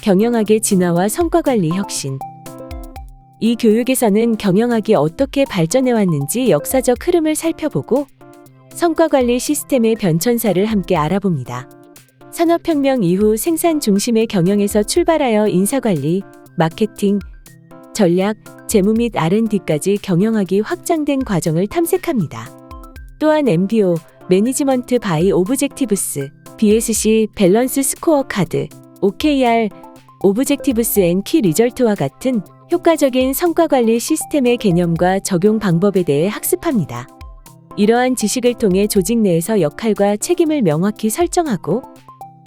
경영학의 진화와 성과관리 혁신. 이 교육에서는 경영학이 어떻게 발전해왔는지 역사적 흐름을 살펴보고 성과관리 시스템의 변천사를 함께 알아봅니다. 산업혁명 이후 생산 중심의 경영에서 출발하여 인사관리, 마케팅, 전략, 재무 및 R&D까지 경영학이 확장된 과정을 탐색합니다. 또한 MBO, 매니지먼트 바이 오브젝티브스, BSC, 밸런스 스코어 카드, OKR, 오브젝티브스 앤 키 리절트와 같은 효과적인 성과관리 시스템의 개념과 적용 방법에 대해 학습합니다. 이러한 지식을 통해 조직 내에서 역할과 책임을 명확히 설정하고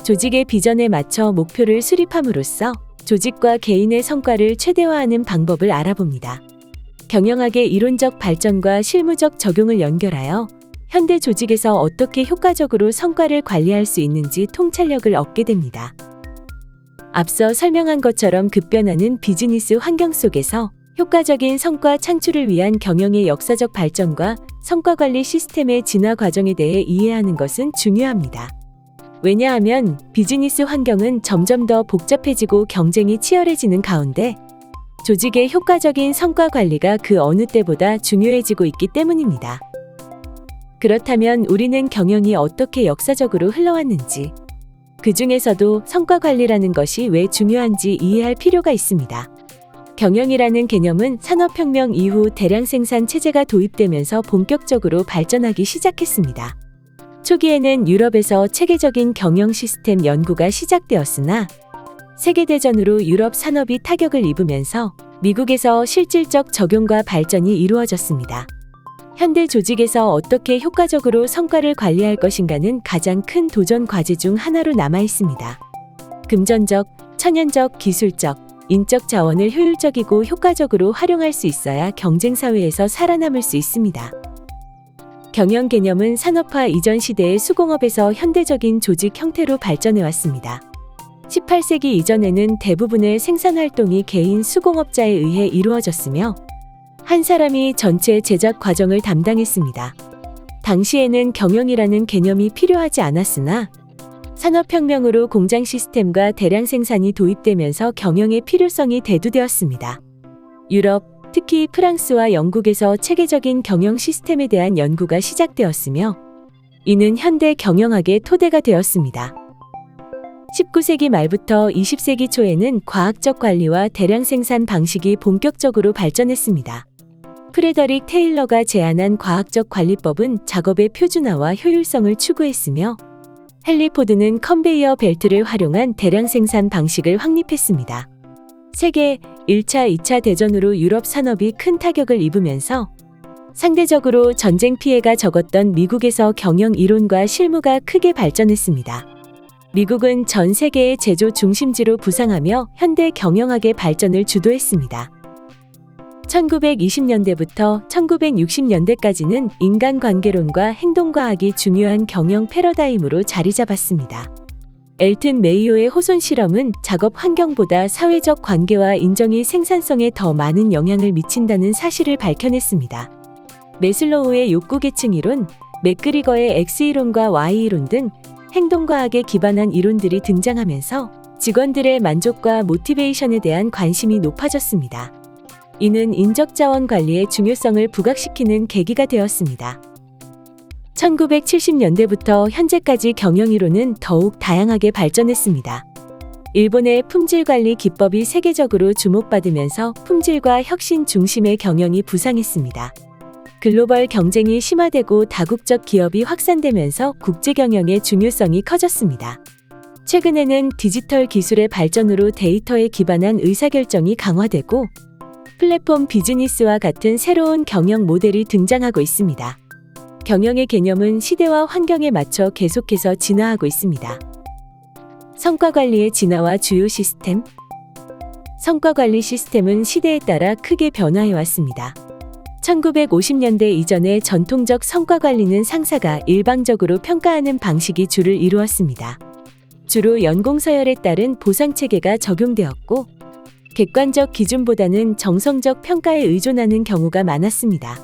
조직의 비전에 맞춰 목표를 수립함으로써 조직과 개인의 성과를 최대화하는 방법을 알아봅니다. 경영학의 이론적 발전과 실무적 적용을 연결하여 현대 조직에서 어떻게 효과적으로 성과를 관리할 수 있는지 통찰력을 얻게 됩니다. 앞서 설명한 것처럼 급변하는 비즈니스 환경 속에서 효과적인 성과 창출을 위한 경영의 역사적 발전과 성과관리 시스템의 진화 과정에 대해 이해하는 것은 중요합니다. 왜냐하면 비즈니스 환경은 점점 더 복잡해지고 경쟁이 치열해지는 가운데 조직의 효과적인 성과 관리가 그 어느 때보다 중요해지고 있기 때문입니다. 그렇다면 우리는 경영이 어떻게 역사적으로 흘러왔는지, 그 중에서도 성과 관리라는 것이 왜 중요한지 이해할 필요가 있습니다. 경영이라는 개념은 산업혁명 이후 대량 생산 체제가 도입되면서 본격적으로 발전하기 시작했습니다. 초기에는 유럽에서 체계적인 경영 시스템 연구가 시작되었으나 세계대전으로 유럽 산업이 타격을 입으면서 미국에서 실질적 적용과 발전이 이루어졌습니다. 현대 조직에서 어떻게 효과적으로 성과를 관리할 것인가는 가장 큰 도전 과제 중 하나로 남아 있습니다. 금전적, 천연적, 기술적, 인적 자원을 효율적이고 효과적으로 활용할 수 있어야 경쟁 사회에서 살아남을 수 있습니다. 경영 개념은 산업화 이전 시대의 수공업에서 현대적인 조직 형태로 발전해왔습니다. 18세기 이전에는 대부분의 생산 활동이 개인 수공업자에 의해 이루어졌으며 한 사람이 전체 제작 과정을 담당했습니다. 당시에는 경영이라는 개념이 필요하지 않았으나 산업혁명으로 공장 시스템과 대량 생산이 도입되면서 경영의 필요성이 대두되었습니다. 유럽, 특히 프랑스와 영국에서 체계적인 경영 시스템에 대한 연구가 시작되었으며 이는 현대 경영학의 토대가 되었습니다. 19세기 말부터 20세기 초에는 과학적 관리와 대량 생산 방식이 본격적으로 발전했습니다. 프레더릭 테일러가 제안한 과학적 관리법은 작업의 표준화와 효율성을 추구했으며 헨리 포드는 컨베이어 벨트를 활용한 대량 생산 방식을 확립했습니다. 세계 1차, 2차 대전으로 유럽 산업이 큰 타격을 입으면서 상대적으로 전쟁 피해가 적었던 미국에서 경영 이론과 실무가 크게 발전했습니다. 미국은 전 세계의 제조 중심지로 부상하며 현대 경영학의 발전을 주도했습니다. 1920년대부터 1960년대까지는 인간관계론과 행동과학이 중요한 경영 패러다임으로 자리 잡았습니다. 엘튼 메이오의 호손 실험은 작업 환경보다 사회적 관계와 인정이 생산성에 더 많은 영향을 미친다는 사실을 밝혀냈습니다. 매슬로우의 욕구계층 이론, 맥그리거의 X이론과 Y이론 등 행동과학에 기반한 이론들이 등장하면서 직원들의 만족과 모티베이션에 대한 관심이 높아졌습니다. 이는 인적자원 관리의 중요성을 부각시키는 계기가 되었습니다. 1970년대부터 현재까지 경영이론은 더욱 다양하게 발전했습니다. 일본의 품질관리 기법이 세계적으로 주목받으면서 품질과 혁신 중심의 경영이 부상했습니다. 글로벌 경쟁이 심화되고 다국적 기업이 확산되면서 국제 경영의 중요성이 커졌습니다. 최근에는 디지털 기술의 발전으로 데이터에 기반한 의사결정이 강화되고 플랫폼 비즈니스와 같은 새로운 경영 모델이 등장하고 있습니다. 경영의 개념은 시대와 환경에 맞춰 계속해서 진화하고 있습니다. 성과관리의 진화와 주요 시스템. 성과관리 시스템은 시대에 따라 크게 변화해왔습니다. 1950년대 이전의 전통적 성과관리는 상사가 일방적으로 평가하는 방식이 주를 이루었습니다. 주로 연공서열에 따른 보상체계가 적용되었고 객관적 기준보다는 정성적 평가에 의존하는 경우가 많았습니다.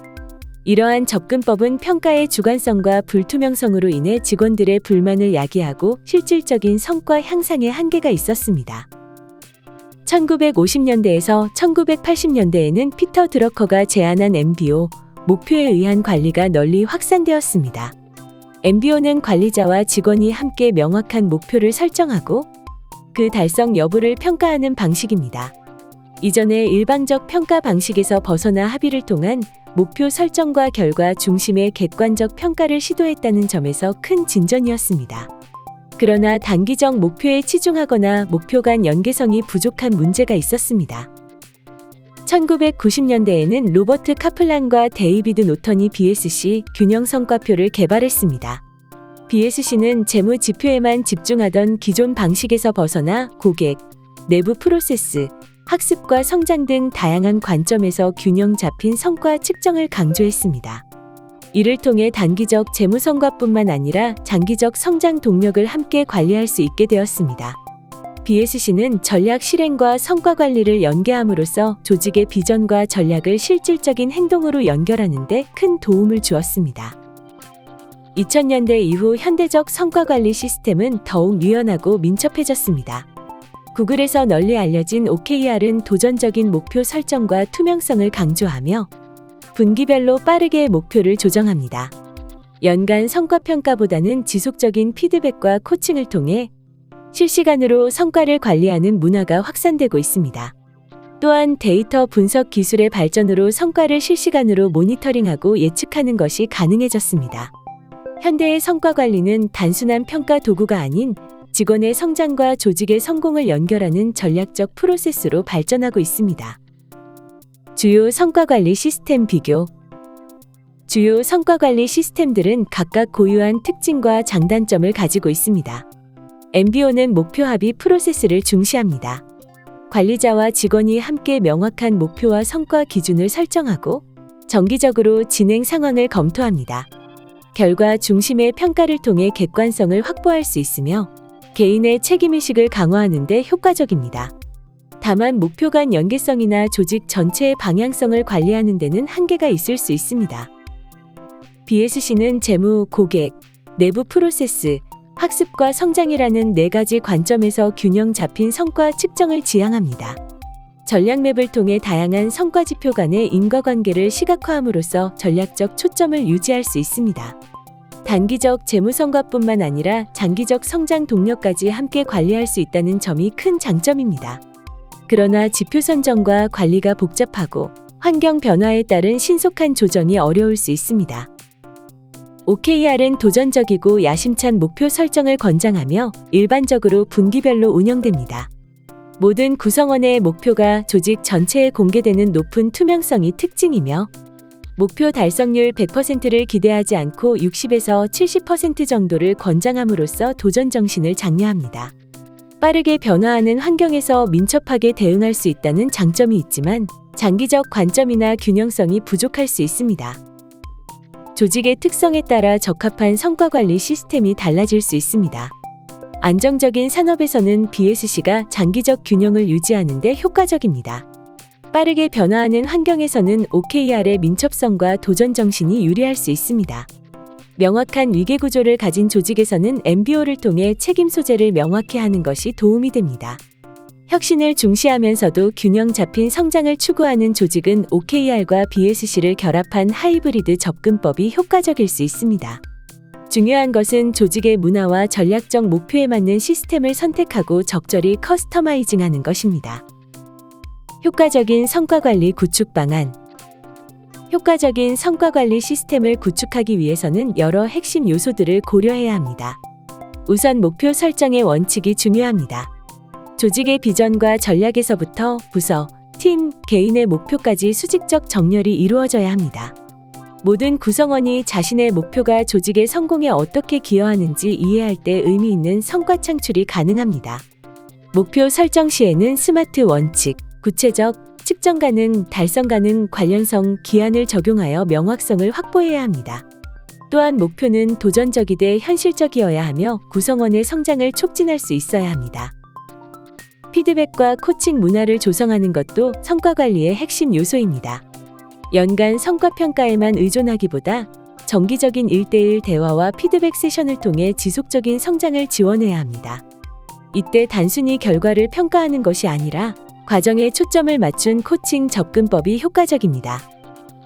이러한 접근법은 평가의 주관성과 불투명성으로 인해 직원들의 불만을 야기하고 실질적인 성과 향상에 한계가 있었습니다. 1950년대에서 1980년대에는 피터 드러커가 제안한 MBO, 목표에 의한 관리가 널리 확산되었습니다. MBO는 관리자와 직원이 함께 명확한 목표를 설정하고 그 달성 여부를 평가하는 방식입니다. 이전의 일방적 평가 방식에서 벗어나 합의를 통한 목표 설정과 결과 중심의 객관적 평가를 시도했다는 점에서 큰 진전이었습니다. 그러나 단기적 목표에 치중하거나 목표 간 연계성이 부족한 문제가 있었습니다. 1990년대에는 로버트 카플란과 데이비드 노턴이 BSC 균형 성과표를 개발했습니다. BSC는 재무 지표에만 집중하던 기존 방식에서 벗어나 고객, 내부 프로세스, 학습과 성장 등 다양한 관점에서 균형 잡힌 성과 측정을 강조했습니다. 이를 통해 단기적 재무 성과뿐만 아니라 장기적 성장 동력을 함께 관리할 수 있게 되었습니다. BSC는 전략 실행과 성과 관리를 연계함으로써 조직의 비전과 전략을 실질적인 행동으로 연결하는 데 큰 도움을 주었습니다. 2000년대 이후 현대적 성과 관리 시스템은 더욱 유연하고 민첩해졌습니다. 구글에서 널리 알려진 OKR은 도전적인 목표 설정과 투명성을 강조하며 분기별로 빠르게 목표를 조정합니다. 연간 성과 평가보다는 지속적인 피드백과 코칭을 통해 실시간으로 성과를 관리하는 문화가 확산되고 있습니다. 또한 데이터 분석 기술의 발전으로 성과를 실시간으로 모니터링하고 예측하는 것이 가능해졌습니다. 현대의 성과 관리는 단순한 평가 도구가 아닌 직원의 성장과 조직의 성공을 연결하는 전략적 프로세스로 발전하고 있습니다. 주요 성과관리 시스템 비교. 주요 성과관리 시스템들은 각각 고유한 특징과 장단점을 가지고 있습니다. MBO는 목표 합의 프로세스를 중시합니다. 관리자와 직원이 함께 명확한 목표와 성과 기준을 설정하고 정기적으로 진행 상황을 검토합니다. 결과 중심의 평가를 통해 객관성을 확보할 수 있으며 개인의 책임의식을 강화하는 데 효과적입니다. 다만 목표 간 연계성이나 조직 전체의 방향성을 관리하는 데는 한계가 있을 수 있습니다. BSC는 재무, 고객, 내부 프로세스, 학습과 성장이라는 4가지 관점에서 균형 잡힌 성과 측정을 지향합니다. 전략 맵을 통해 다양한 성과 지표 간의 인과관계를 시각화함으로써 전략적 초점을 유지할 수 있습니다. 단기적 재무 성과뿐만 아니라 장기적 성장 동력까지 함께 관리할 수 있다는 점이 큰 장점입니다. 그러나 지표 선정과 관리가 복잡하고 환경 변화에 따른 신속한 조정이 어려울 수 있습니다. OKR은 도전적이고 야심찬 목표 설정을 권장하며 일반적으로 분기별로 운영됩니다. 모든 구성원의 목표가 조직 전체에 공개되는 높은 투명성이 특징이며 목표 달성률 100%를 기대하지 않고 60에서 70% 정도를 권장함으로써 도전 정신을 장려합니다. 빠르게 변화하는 환경에서 민첩하게 대응할 수 있다는 장점이 있지만 장기적 관점이나 균형성이 부족할 수 있습니다. 조직의 특성에 따라 적합한 성과 관리 시스템이 달라질 수 있습니다. 안정적인 산업에서는 BSC가 장기적 균형을 유지하는 데 효과적입니다. 빠르게 변화하는 환경에서는 OKR의 민첩성과 도전 정신이 유리할 수 있습니다. 명확한 위계 구조를 가진 조직에서는 MBO를 통해 책임 소재를 명확히 하는 것이 도움이 됩니다. 혁신을 중시하면서도 균형 잡힌 성장을 추구하는 조직은 OKR과 BSC를 결합한 하이브리드 접근법이 효과적일 수 있습니다. 중요한 것은 조직의 문화와 전략적 목표에 맞는 시스템을 선택하고 적절히 커스터마이징하는 것입니다. 효과적인 성과관리 구축 방안. 효과적인 성과관리 시스템을 구축하기 위해서는 여러 핵심 요소들을 고려해야 합니다. 우선 목표 설정의 원칙이 중요합니다. 조직의 비전과 전략에서부터 부서, 팀, 개인의 목표까지 수직적 정렬이 이루어져야 합니다. 모든 구성원이 자신의 목표가 조직의 성공에 어떻게 기여하는지 이해할 때 의미 있는 성과 창출이 가능합니다. 목표 설정 시에는 스마트 원칙, 구체적, 측정 가능, 달성 가능, 관련성, 기한을 적용하여 명확성을 확보해야 합니다. 또한 목표는 도전적이되 현실적이어야 하며 구성원의 성장을 촉진할 수 있어야 합니다. 피드백과 코칭 문화를 조성하는 것도 성과 관리의 핵심 요소입니다. 연간 성과 평가에만 의존하기보다 정기적인 1:1 대화와 피드백 세션을 통해 지속적인 성장을 지원해야 합니다. 이때 단순히 결과를 평가하는 것이 아니라 과정에 초점을 맞춘 코칭 접근법이 효과적입니다.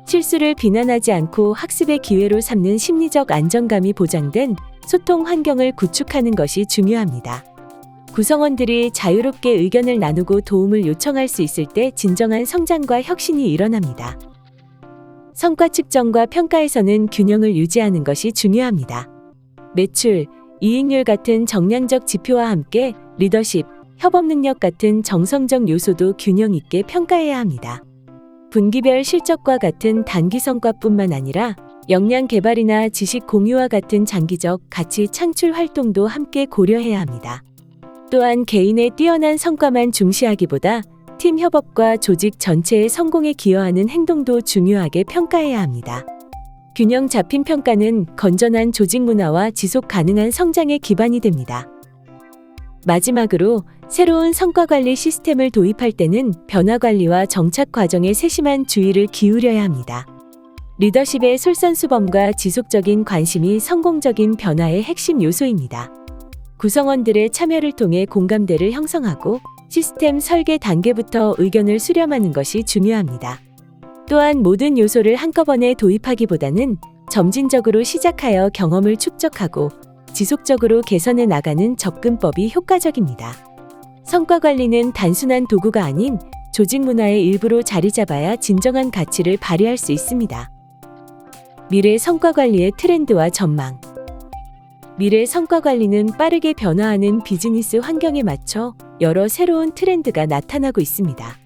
실수를 비난하지 않고 학습의 기회로 삼는 심리적 안정감이 보장된 소통 환경을 구축하는 것이 중요합니다. 구성원들이 자유롭게 의견을 나누고 도움을 요청할 수 있을 때 진정한 성장과 혁신이 일어납니다. 성과 측정과 평가에서는 균형을 유지하는 것이 중요합니다. 매출, 이익률 같은 정량적 지표와 함께 리더십, 협업 능력 같은 정성적 요소도 균형 있게 평가해야 합니다. 분기별 실적과 같은 단기 성과뿐만 아니라 역량 개발이나 지식 공유와 같은 장기적 가치 창출 활동도 함께 고려해야 합니다. 또한 개인의 뛰어난 성과만 중시하기보다 팀 협업과 조직 전체의 성공에 기여하는 행동도 중요하게 평가해야 합니다. 균형 잡힌 평가는 건전한 조직 문화와 지속 가능한 성장의 기반이 됩니다. 마지막으로 새로운 성과 관리 시스템을 도입할 때는 변화 관리와 정착 과정에 세심한 주의를 기울여야 합니다. 리더십의 솔선수범과 지속적인 관심이 성공적인 변화의 핵심 요소입니다. 구성원들의 참여를 통해 공감대를 형성하고 시스템 설계 단계부터 의견을 수렴하는 것이 중요합니다. 또한 모든 요소를 한꺼번에 도입하기보다는 점진적으로 시작하여 경험을 축적하고 지속적으로 개선해 나가는 접근법이 효과적입니다. 성과 관리는 단순한 도구가 아닌 조직 문화의 일부로 자리 잡아야 진정한 가치를 발휘할 수 있습니다. 미래 성과 관리의 트렌드와 전망. 미래 성과 관리는 빠르게 변화하는 비즈니스 환경에 맞춰 여러 새로운 트렌드가 나타나고 있습니다.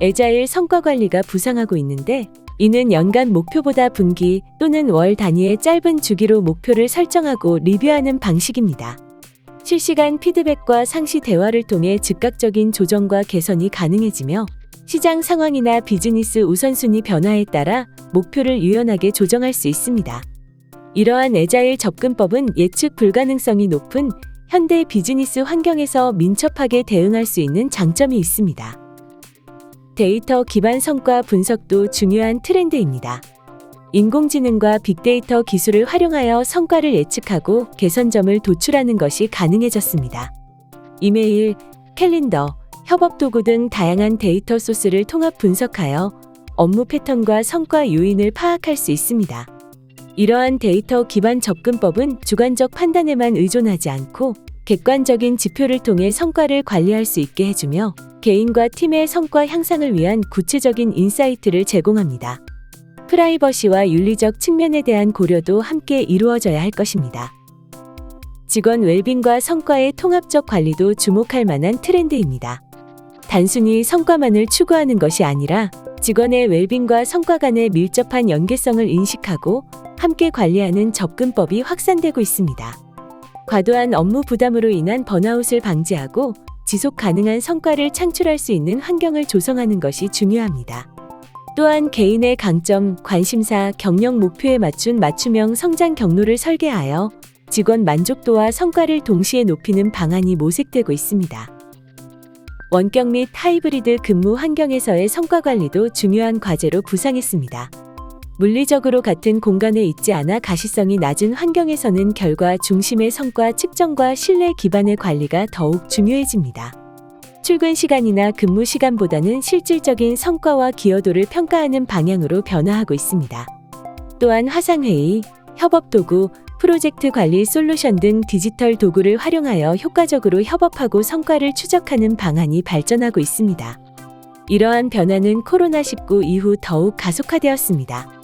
애자일 성과 관리가 부상하고 있는데, 이는 연간 목표보다 분기 또는 월 단위의 짧은 주기로 목표를 설정하고 리뷰하는 방식입니다. 실시간 피드백과 상시 대화를 통해 즉각적인 조정과 개선이 가능해지며 시장 상황이나 비즈니스 우선순위 변화에 따라 목표를 유연하게 조정할 수 있습니다. 이러한 애자일 접근법은 예측 불가능성이 높은 현대 비즈니스 환경에서 민첩하게 대응할 수 있는 장점이 있습니다. 데이터 기반 성과 분석도 중요한 트렌드입니다. 인공지능과 빅데이터 기술을 활용하여 성과를 예측하고 개선점을 도출하는 것이 가능해졌습니다. 이메일, 캘린더, 협업 도구 등 다양한 데이터 소스를 통합 분석하여 업무 패턴과 성과 요인을 파악할 수 있습니다. 이러한 데이터 기반 접근법은 주관적 판단에만 의존하지 않고 객관적인 지표를 통해 성과를 관리할 수 있게 해주며 개인과 팀의 성과 향상을 위한 구체적인 인사이트를 제공합니다. 프라이버시와 윤리적 측면에 대한 고려도 함께 이루어져야 할 것입니다. 직원 웰빙과 성과의 통합적 관리도 주목할 만한 트렌드입니다. 단순히 성과만을 추구하는 것이 아니라 직원의 웰빙과 성과 간의 밀접한 연계성을 인식하고 함께 관리하는 접근법이 확산되고 있습니다. 과도한 업무 부담으로 인한 번아웃을 방지하고 지속 가능한 성과를 창출할 수 있는 환경을 조성하는 것이 중요합니다. 또한 개인의 강점, 관심사, 경력 목표에 맞춘 맞춤형 성장 경로를 설계하여 직원 만족도와 성과를 동시에 높이는 방안이 모색되고 있습니다. 원격 및 하이브리드 근무 환경에서의 성과 관리도 중요한 과제로 부상했습니다. 물리적으로 같은 공간에 있지 않아 가시성이 낮은 환경에서는 결과 중심의 성과 측정과 신뢰 기반의 관리가 더욱 중요해집니다. 출근 시간이나 근무 시간보다는 실질적인 성과와 기여도를 평가하는 방향으로 변화하고 있습니다. 또한 화상회의, 협업 도구, 프로젝트 관리 솔루션 등 디지털 도구를 활용하여 효과적으로 협업하고 성과를 추적하는 방안이 발전하고 있습니다. 이러한 변화는 코로나19 이후 더욱 가속화되었습니다.